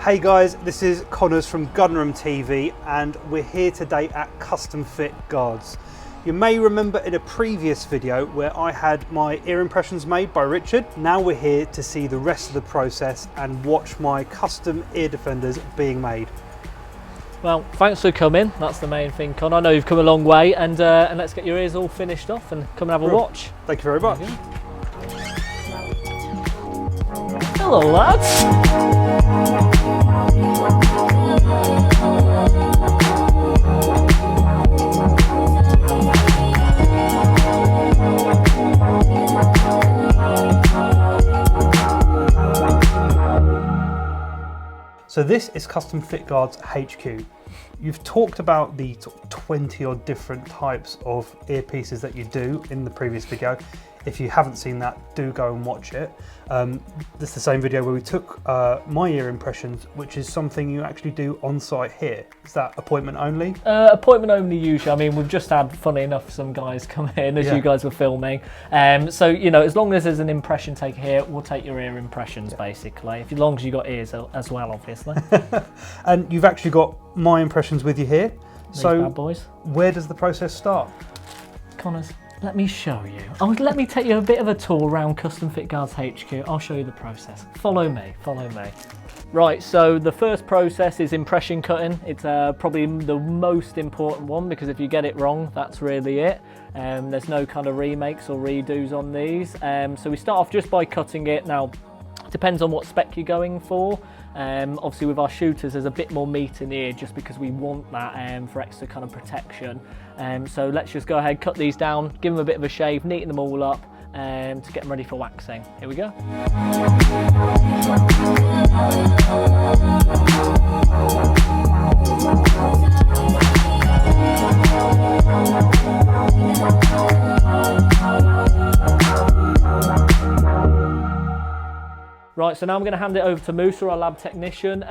Hey guys, this is Connors from Gunroom.tv and we're here today at Custom Fit Guards. You may remember in a previous video where I had my ear impressions made by Richard. Now we're here to see the rest of the process and watch my custom ear defenders being made. Well, thanks for coming. That's the main thing, Con. I know you've come a long way, and let's get your ears all finished off and come and have a watch. Thank you very much. Hello, lads. So this is Custom Fit Guards HQ. You've talked about the 20 odd different types of earpieces that you do in the previous video. If you haven't seen that, do go and watch it. This is the same video where we took my ear impressions, which is something you actually do on site here. Is that appointment only? Appointment only usually. I mean, we've just had, funny enough, some guys come in as you guys were filming. So, you know, as long as there's an impression taker here, we'll take your ear impressions basically. As long as you've got ears as well, obviously. And you've actually got my impressions with you here. These so bad boys. Where does the process start? Connors, let me show you. Let me take you a bit of a tour around Custom Fit Guards HQ. I'll show you the process. Follow me, follow me. Right, so the first process is impression cutting. It's probably the most important one because if you get it wrong, that's really it. There's no kind of remakes or redos on these. So we start off just by cutting it. Now, it depends on what spec you're going for. Obviously with our shooters there's a bit more meat in the ear just because we want that for extra kind of protection. So let's just go ahead, cut these down, give them a bit of a shave, neaten them all up to get them ready for waxing. Here we go. Right, so now I'm going to hand it over to Musa, our lab technician.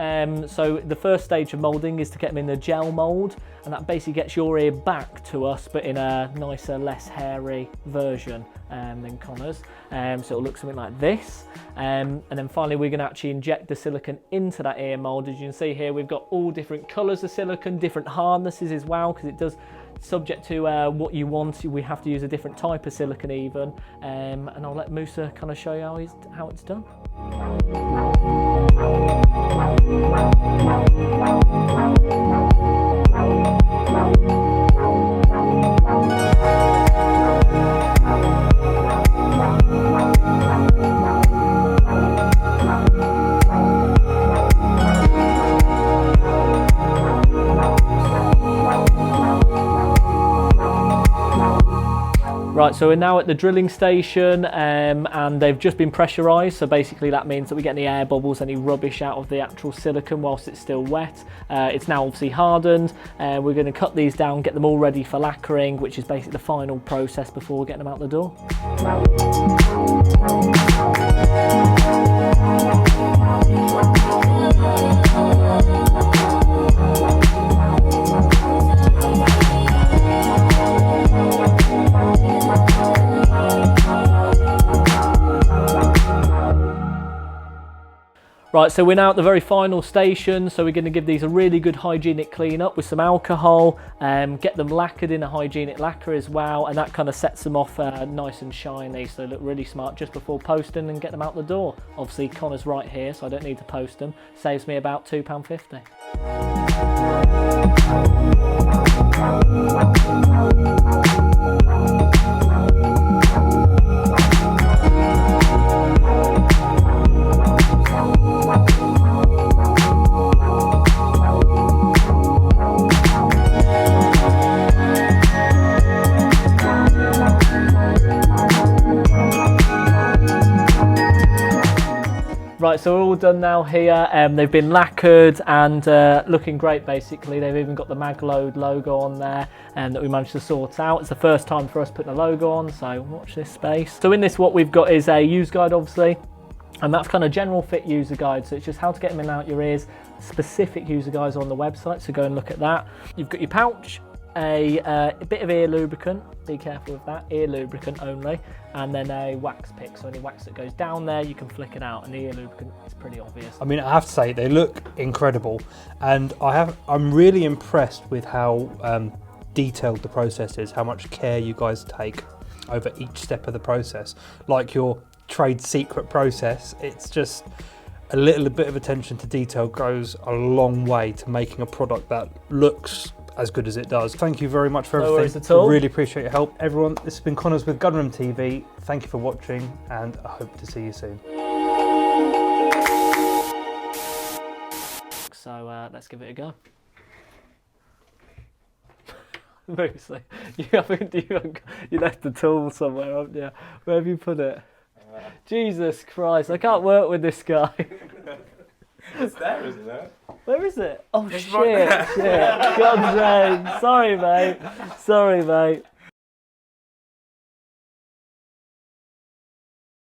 So the first stage of moulding is to get them in the gel mould, and that basically gets your ear back to us, but in a nicer, less hairy version than Connor's. So it'll look something like this. And then finally, we're going to actually inject the silicone into that ear mould. As you can see here, we've got all different colours of silicone, different hardnesses as well, because it does, subject to what you want, we have to use a different type of silicone even. And I'll let Musa kind of show you how it's done. Right, so we're now at the drilling station and they've just been pressurised, so basically that means that we get any air bubbles, any rubbish out of the actual silicone whilst it's still wet. It's now obviously hardened, and we're going to cut these down, get them all ready for lacquering, which is basically the final process before getting them out the door. Right, so we're now at the very final station, so we're going to give these a really good hygienic clean up with some alcohol, get them lacquered in a hygienic lacquer as well, and that kind of sets them off nice and shiny, so they look really smart just before posting and get them out the door. Obviously Connor's right here, so I don't need to post them, saves me about £2.50. Right, so we're all done now here. They've been lacquered and looking great basically. They've even got the Magload logo on there that we managed to sort out. It's the first time for us putting a logo on, so watch this space. So in this what we've got is a use guide obviously, and that's kind of general fit user guide, so it's just how to get them in and out your ears. Specific user guides on the website, so go and look at that. You've got your pouch, a bit of ear lubricant, be careful with that. Ear lubricant only, and then a wax pick, so any wax that goes down there you can flick it out, and the ear lubricant is pretty obvious. I mean, I have to say they look incredible, and I'm really impressed with how detailed the process is, how much care you guys take over each step of the process. Like your trade secret process, it's just a little bit of attention to detail goes a long way to making a product that looks as good as it does. Thank you very much for everything. No worries at all. I really appreciate your help. Everyone, this has been Connors with Gunroom.tv. Thank you for watching, and I hope to see you soon. So let's give it a go. Mostly, you left the tool somewhere, haven't you? Where have you put it? Jesus Christ, I can't work with this guy. It's there, isn't it? Where is it? Oh It's shit, right there. shit. God's sake. Sorry, mate.